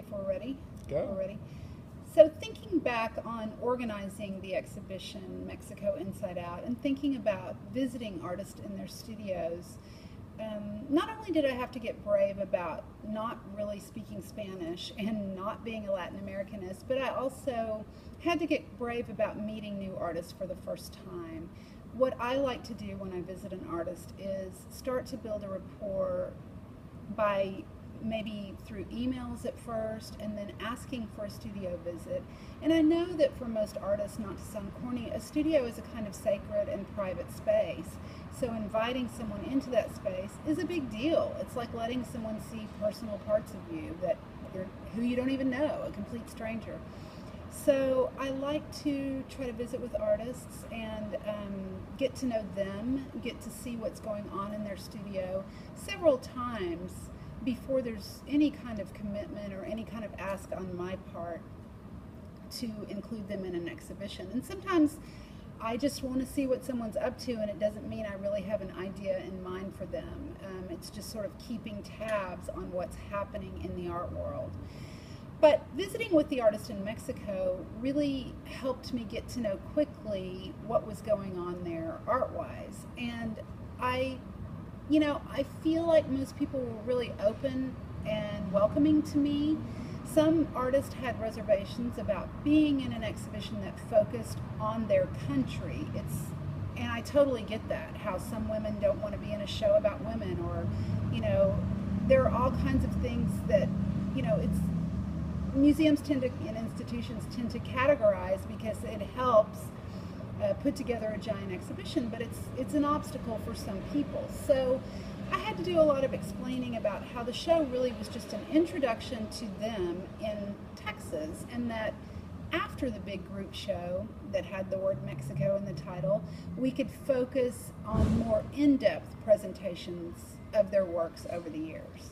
if we're ready. Go. We're ready. So thinking back on organizing the exhibition, Mexico Inside Out, and thinking about visiting artists in their studios, not only did I have to get brave about not really speaking Spanish and not being a Latin Americanist, but I also had to get brave about meeting new artists for the first time. What I like to do when I visit an artist is start to build a rapport by maybe through emails at first and then asking for a studio visit. And I know that for most artists, not to sound corny, a studio is a kind of sacred and private space. So inviting someone into that space is a big deal. It's like letting someone see personal parts of you who you don't even know, a complete stranger. So I like to try to visit with artists and get to know them, get to see what's going on in their studio several times before there's any kind of commitment or any kind of ask on my part to include them in an exhibition. And sometimes I just want to see what someone's up to, and it doesn't mean I really have an idea in mind for them. It's just sort of keeping tabs on what's happening in the art world. But visiting with the artist in Mexico really helped me get to know quickly what was going on there art-wise. And I feel like most people were really open and welcoming to me. Some artists had reservations about being in an exhibition that focused on their country. And I totally get that, how some women don't want to be in a show about women, or, there are all kinds of things that, museums and institutions tend to categorize because it helps put together a giant exhibition, but it's an obstacle for some people. So I had to do a lot of explaining about how the show really was just an introduction to them in Texas, and that after the big group show that had the word Mexico in the title, we could focus on more in-depth presentations of their works over the years.